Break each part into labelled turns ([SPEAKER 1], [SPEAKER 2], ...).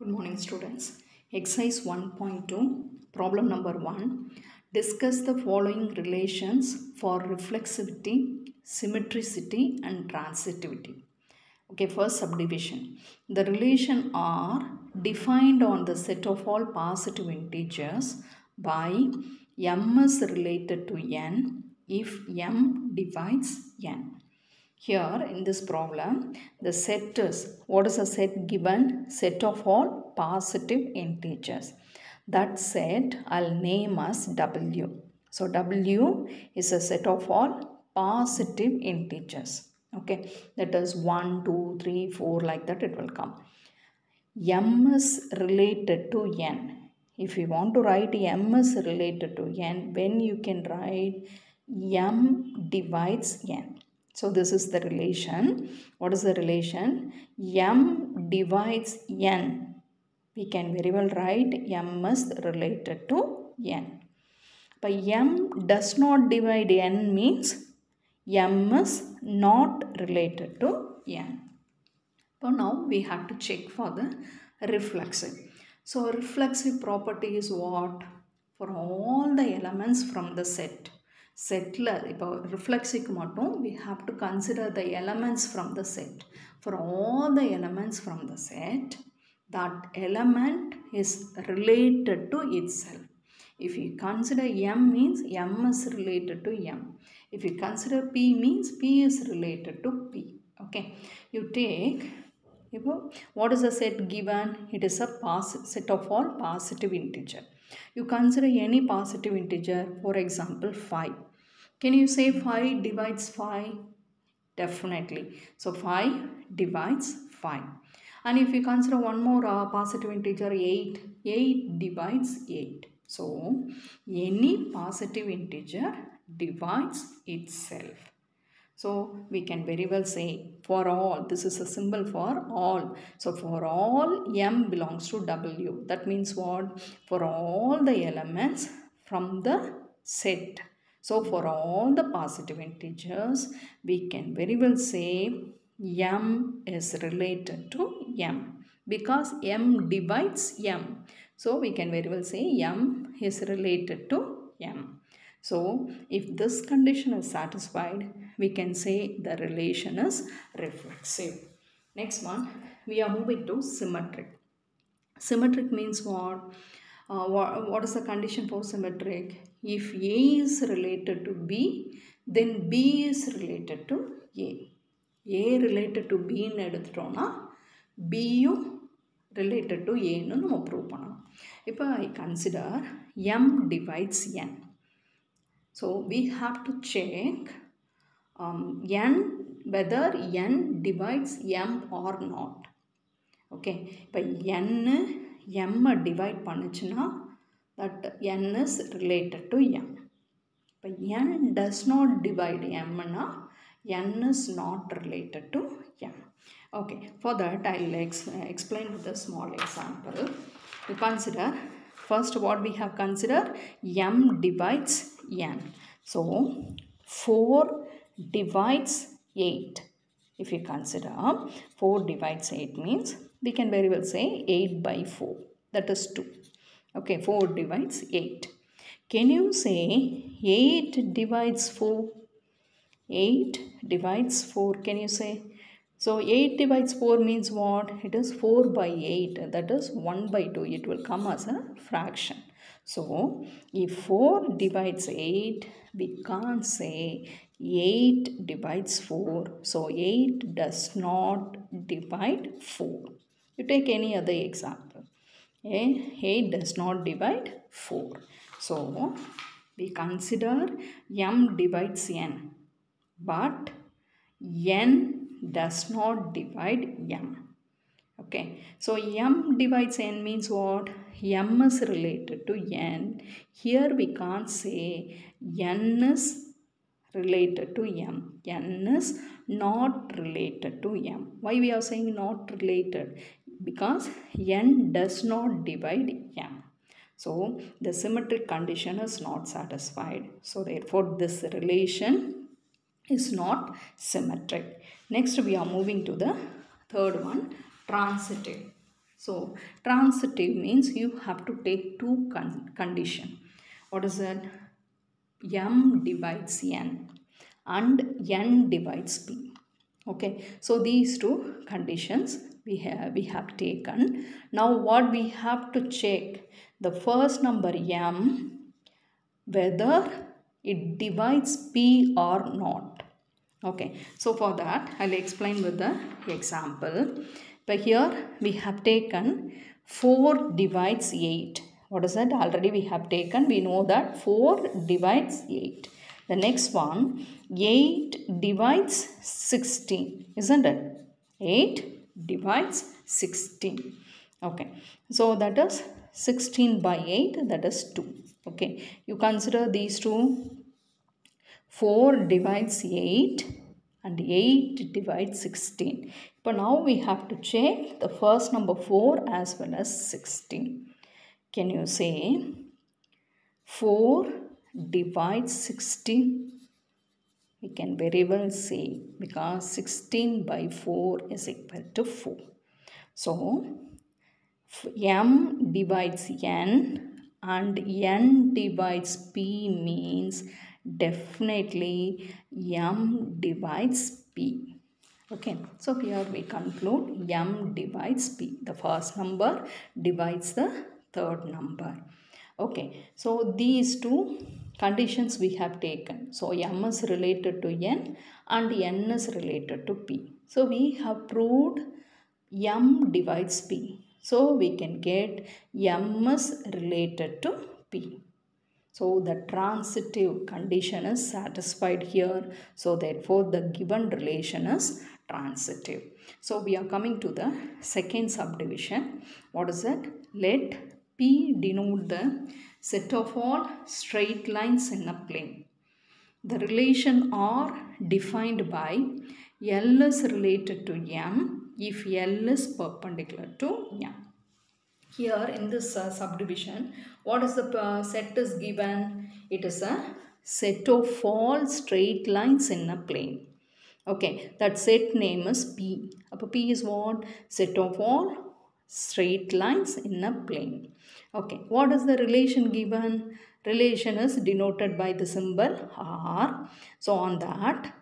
[SPEAKER 1] Good morning, students. Exercise 1.2, problem number 1. Discuss the following relations for reflexivity, symmetricity, and transitivity. Okay, first subdivision. The relation are defined on the set of all positive integers by m is related to n if m divides n. Here in this problem, the set is, what is a set given? Set of all positive integers. That set I'll name as W. So W is a set of all positive integers. Okay, that is 1, 2, 3, 4, like that it will come. M is related to N. If you want to write M is related to N, when you can write M divides N. So this is the relation. What is the relation? M divides N. We can very well write M is related to N. But M does not divide N means M is not related to N. So now we have to check for the reflexive. So reflexive property is what? For all the elements from the set. Setல இப்போ reflexive மட்டும் we have to consider the elements from the set. For all the elements from the set, that element is related to itself. If you consider M means M is related to M. If you consider P means P is related to P. Okay. You take, what is the set given? It is a set of all positive integer. You consider any positive integer, for example 5. Can you say 5 divides 5? Definitely. So 5 divides 5. And if you consider one more positive integer 8, 8 divides 8. So any positive integer divides itself. So we can very well say for all, this is a symbol for all. So for all M belongs to W. That means what? For all the elements from the set. So for all the positive integers, we can very well say M is related to M because M divides M. So we can very well say M is related to M. So if this condition is satisfied, we can say the relation is reflexive. Next one, we are moving to symmetric. Symmetric means what? What is the condition for symmetric? If A is related to B, then B is related to A. A related to B ன்னு எடுத்துட்டோம்னா B யும் related to A ன்னு நம்ம prove பண்ணணும். இப்போ I consider M divides N. So we have to check N whether N divides M or not. Okay, இப்போ N M divide பண்ணுச்சுன்னா that N is related to M. இப்போ N does not divide M னா N is not related to M. Okay, for that I'll explain with a small example. You consider first what we have considered, M divides N. So 4 divides 8. If you consider 4 divides 8 means we can very well say 8 by 4. That is 2. Okay, 4 divides 8. Can you say 8 divides 4? 8 divides 4. Can you say? So 8 divides 4 means what? It is 4 by 8. That is 1 by 2. It will come as a fraction. So if 4 divides 8, we can't say 8 divides 4. So 8 does not divide 4. You take any other example. 8 does not divide 4. So we consider M divides N. But N does not divide M. Okay, so M divides N means what? M is related to N. Here we can't say N is related to M. N is not related to M. Why we are saying not related? Because N does not divide M. So the symmetric condition is not satisfied. So therefore this relation is not symmetric. Next we are moving to the third one, transitive. So transitive means you have to take two condition. What is that? M divides N and N divides P. Okay, so these two conditions we have taken. Now what we have to check, the first number M, whether it divides P or not. Okay, so for that I'll explain with the example. But here we have taken 4 divides 8. What is that? Already we have taken, we know that 4 divides 8. The next one, 8 divides 16, isn't it? 8 divides 16. Okay, so that is 16 by 8, that is 2. Okay, you consider these two. 4 divides 8 and 8 divides 16. But now we have to check the first number 4 as well as 16. Can you say 4 divides 16? We can very well say, because 16 by 4 is equal to 4. So M divides N and N divides P means definitely M divides P. Okay, so here we conclude M divides P. The first number divides the third number. Okay, so these two conditions we have taken. So M is related to N and N is related to P. So we have proved M divides P. So we can get M is related to P. So the transitive condition is satisfied here. So therefore the given relation is transitive. So we are coming to the second subdivision. What is it? Let P denote the set of all straight lines in a plane. The relation R defined by L is related to M if L is perpendicular to M. Here in this subdivision, what is the set is given? It is a set of all straight lines in a plane. Okay, that set name is P. P is what? Set of all straight lines in a plane. Okay, what is the relation given? Relation is denoted by the symbol R. So on that,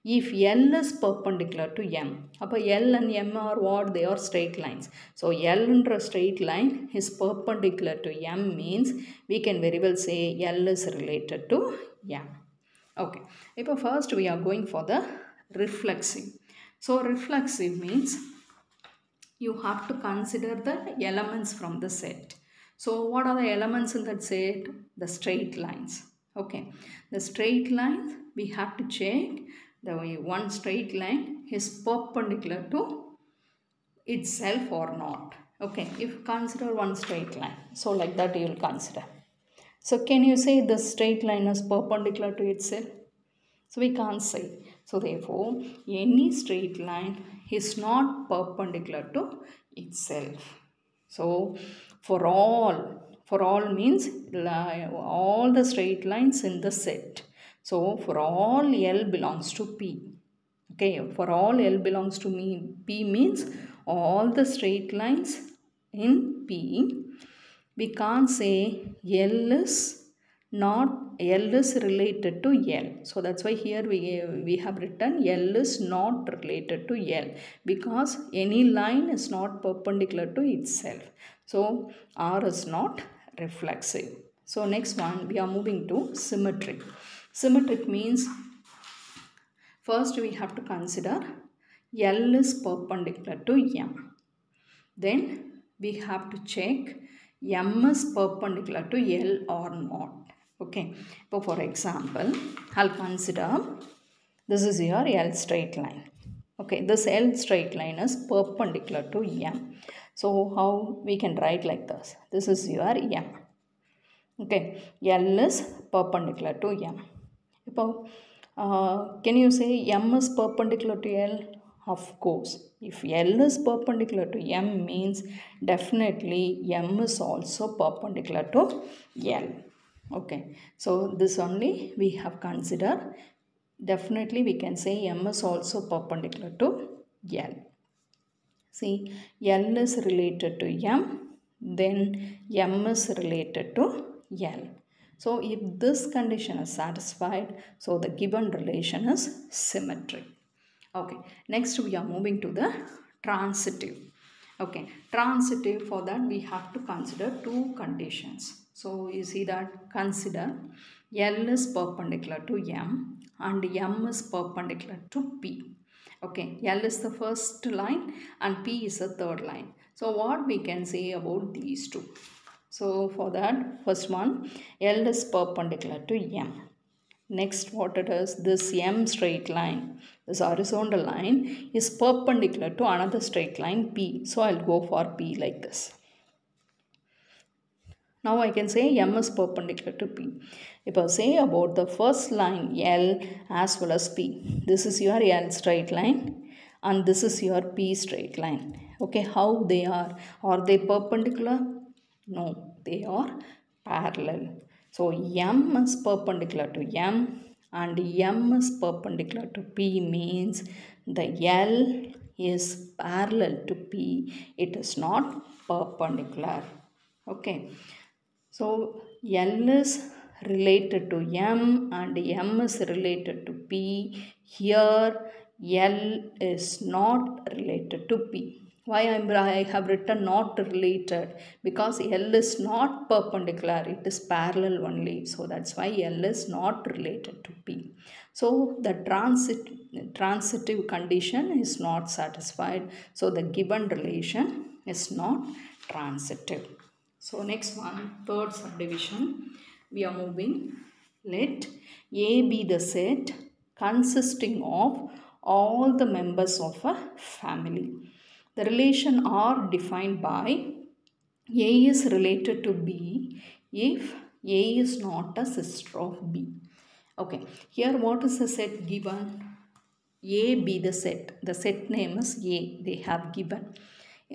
[SPEAKER 1] if L is perpendicular to M, L and M are what? They are straight lines. So L under a straight line is perpendicular to M means we can very well say L is related to M. Okay, now first we are going for the reflexive. So reflexive means you have to consider the elements from the set. So what are the elements in that set? The straight lines. Okay, the straight lines we have to check the one straight line is perpendicular to itself or not. Okay, if you consider one straight line, so like that you will consider. So can you say the straight line is perpendicular to itself? So we can't say. So therefore, any straight line is not perpendicular to itself. So for all means all the straight lines in the set. So for all L belongs to P. Okay, for all L belongs to P means all the straight lines in P. We can't say L is related to L. So that's why here we have written L is not related to L, because any line is not perpendicular to itself. So R is not reflexive. So next one, we are moving to symmetric. Symmetric means first we have to consider L is perpendicular to M. Then we have to check M is perpendicular to L or not. Okay, so for example, I'll consider this is your L straight line. Okay, this L straight line is perpendicular to M. So how we can write like this? This is your M. Okay, L is perpendicular to M. Can you say M is perpendicular to L? Of course, if L is perpendicular to M means definitely M is also perpendicular to L. Okay, so this only we have considered. Definitely we can say M is also perpendicular to L. See, L is related to M, then M is related to L. So if this condition is satisfied, so the given relation is symmetric. Okay, next we are moving to the transitive. Okay, transitive, for that we have to consider two conditions. So you see that, consider L is perpendicular to M and M is perpendicular to P. Okay, L is the first line and P is the third line. So what we can say about these two? So for that, first one, L is perpendicular to M. Next, what it is, this M straight line, this horizontal line is perpendicular to another straight line P. So I'll go for P like this. Now I can say M is perpendicular to P. If I say about the first line L as well as P, this is your L straight line and this is your P straight line. Okay, how they are? Are they perpendicular? No, they are parallel. So M is perpendicular to M and M is perpendicular to P means the L is parallel to P. It is not perpendicular. Okay. So L is related to M and M is related to P. Here L is not related to P. Why I have written not related? Because L is not perpendicular, it is parallel only. So that's why L is not related to P. So the transitive condition is not satisfied. So the given relation is not transitive. So next one, third subdivision, we are moving. Let A be the set consisting of all the members of a family. The relation R defined by A is related to B if A is not a sister of B. Okay, here what is the set given? A be the set. The set name is A. They have given.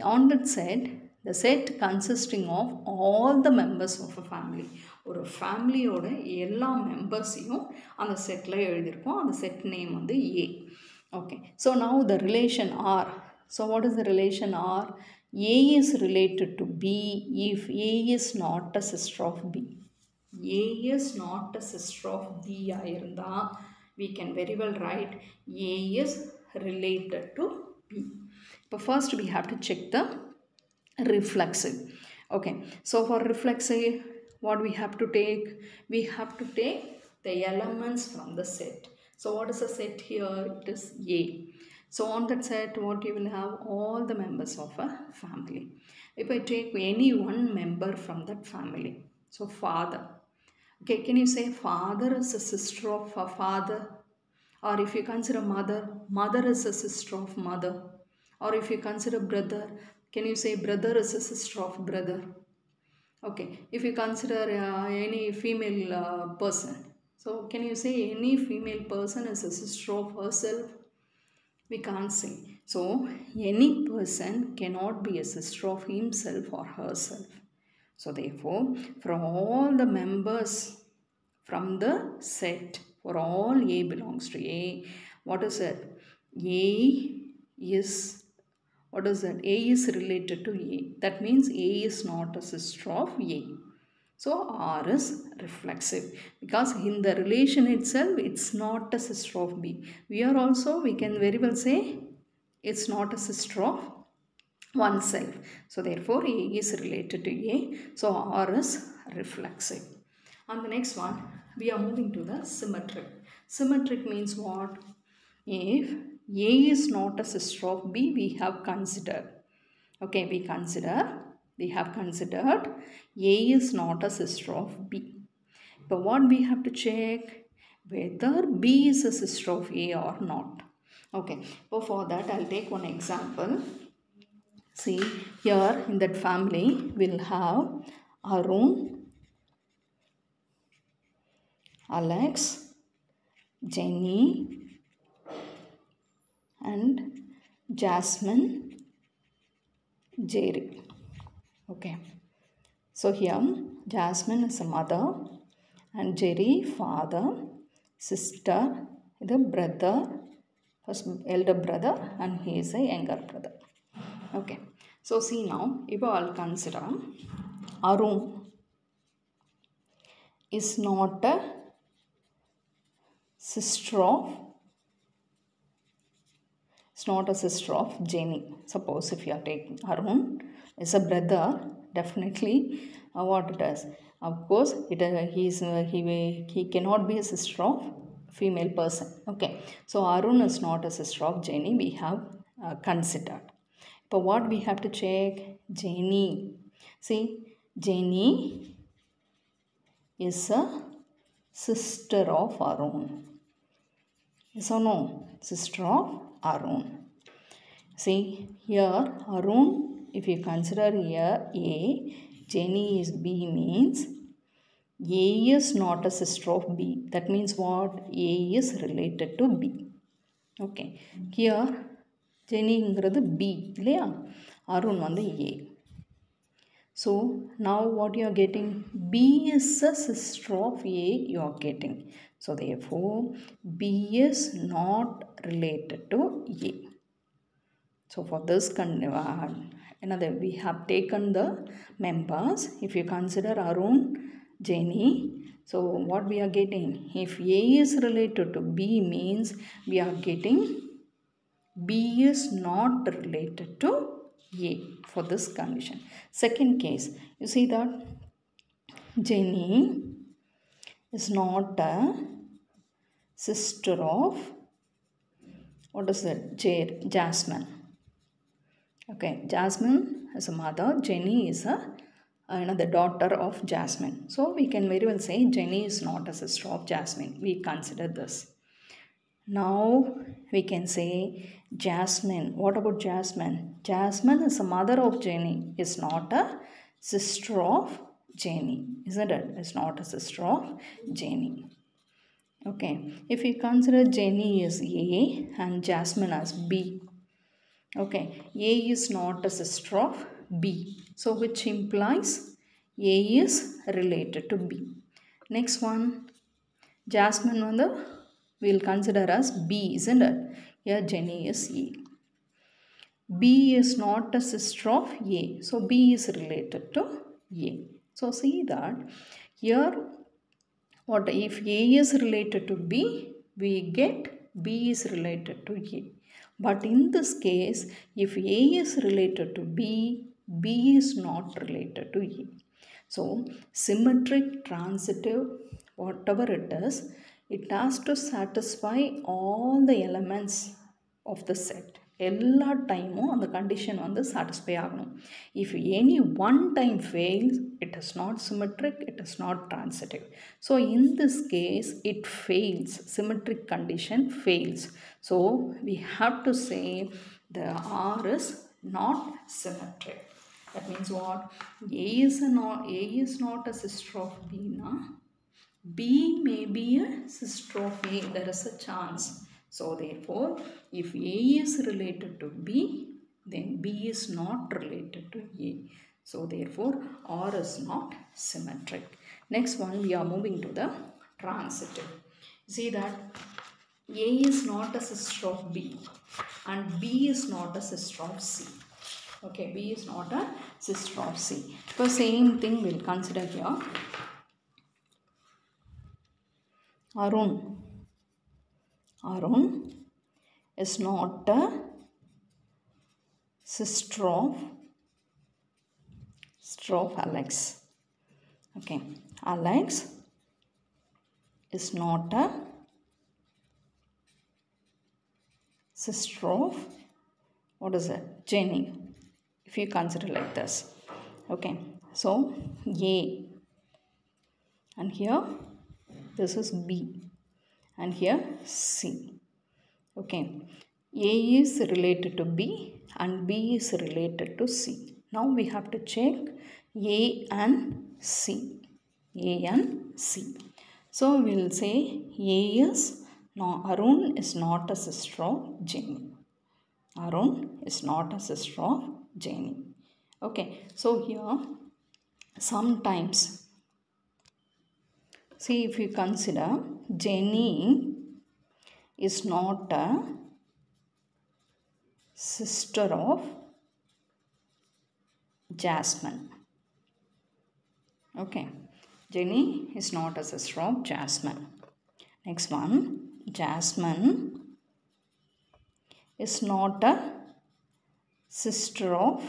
[SPEAKER 1] On that set, the set consisting of all the members of a family. ஒரு ஃபேமிலியோட எல்லா மெம்பர்ஸையும் அந்த settle எழுதியிருக்கோம். அந்த set name வந்து A. Okay, so now the relation R. So what is the relation R? A is related to B if A is not a sister of B. A is not a sister of B ஆயிருந்தா we can very well write A is related to B. But first we have to check the reflexive. Okay, so for reflexive, what we have to take? We have to take the elements from the set. So what is the set here? It is A. So on that set, what you will have? All the members of a family. If I take any one member from that family, so father. Okay, can you say father is a sister of a father? Or if you consider mother, mother is a sister of mother. Or if you consider brother, can you say brother is a sister of brother? Okay, if you consider any female person, so can you say any female person is a sister of herself? We can't say. So any person cannot be a sister of himself or herself. So therefore, for all the members from the set, for all A belongs to A, what is it? A is, what is that? A is related to A. That means A is not a sister of A. So R is reflexive because in the relation itself, it's not a sister of B. We are also, we can very well say it's not a sister of oneself. So therefore A is related to A. So R is reflexive. On the next one, we are moving to the symmetric. Symmetric means what? If A is not a sister of B, we have considered. Okay, we have considered A is not a sister of B. But what we have to check? Whether B is a sister of A or not. Okay, so for that I'll take one example. See, here in that family we'll have Arun, Alex, Jenny and Jasmine, Jerry. Okay, so here Jasmine is a mother and Jerry father, sister, the brother, first elder brother, and he is a younger brother. Okay, so see now, if I'll consider Arun is not a sister of, it's not a sister of Jenny. Suppose if you are taking Arun is a brother, definitely what it is. Of course, he cannot be a sister of female person. Okay, so Arun is not a sister of Jenny. We have considered. But what we have to check? Jenny. See, Jenny is a sister of Arun. Yes or no? Sister of Arun. See here Arun, if you consider here A, Jenny is B means A is not a sister of B. That means what? A is related to B. Okay. Here Jenny ingirathu B. இல்லையா? Arun வந்து A. So now what you are getting? B is a sister of A you are getting. So therefore B is not related to A. So for this we have taken the members. If you consider Arun, Jenny, so what we are getting? If A is related to B means we are getting B is not related to A for this condition. Second case, you see that Jenny is not a sister of, what is it? Jasmine. Okay, Jasmine is a mother, Jenny is the daughter of Jasmine. So we can very well say Jenny is not a sister of Jasmine. We consider this. Now we can say Jasmine. What about Jasmine? Jasmine is a mother of Jenny, is not a sister of Jenny, isn't it? It's not a sister of Jenny. Okay, if we consider Jenny as A and Jasmine as B. Okay, A is not a sister of B. So which implies A is related to B. Next one, Jasmine we'll consider as B, isn't it? Here Jenny is A. B is not a sister of A. So B is related to A. So see that here what if A is related to B, we get B is related to A. But in this case, if A is related to B, B is not related to A. So symmetric, transitive, whatever it is, it has to satisfy all the elements of the set. எல்லா டைமும் அந்த condition satisfy ஆகணும். If any one time fails, it is not symmetric, it is not transitive. So in this case it fails, symmetric condition fails. So we have to say the R is not symmetric. That means what? A is not a sister of B na. B may be a sister of A. There is a chance. So therefore, if A is related to B, then B is not related to A. So therefore, R is not symmetric. Next one, we are moving to the transitive. See that A is not a sister of B and B is not a sister of C. Okay, B is not a sister of C. So same thing we'll consider here. Arun is not a sister of Alex. Okay, Alex is not a sister of, what is it? Jenny. If you consider like this. Okay, so A, and here this is B, and here C. Okay, A is related to B and B is related to C. Now we have to check A and C. A and C. So we will say Arun is not a sister of Jenny. Arun is not a sister of Jenny. Okay, so here sometimes, see if you consider Jenny is not a sister of Jasmine. Okay. Jenny is not a sister of Jasmine. Next one. Jasmine is not a sister of,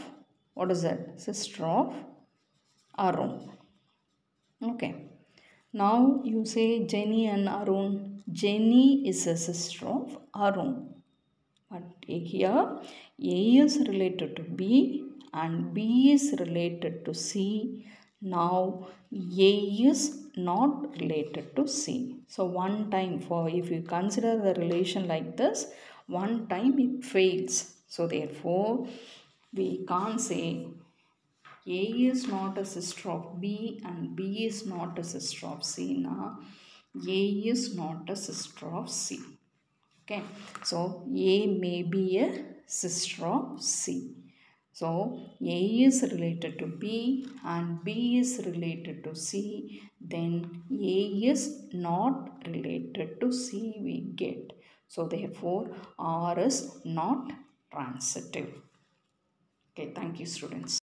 [SPEAKER 1] what is that? Sister of Arun. Okay. Now you say Jenny and Arun. Jenny is a sister of Arun. But here A is related to B and B is related to C. Now A is not related to C. So one time, for if you consider the relation like this, one time it fails. So therefore we can't say A is not a sister of B and B is not a sister of C. Now A is not a sister of C. Okay, so A may be a sister of C. So A is related to B and B is related to C. Then A is not related to C we get. So therefore R is not transitive. Okay, thank you students.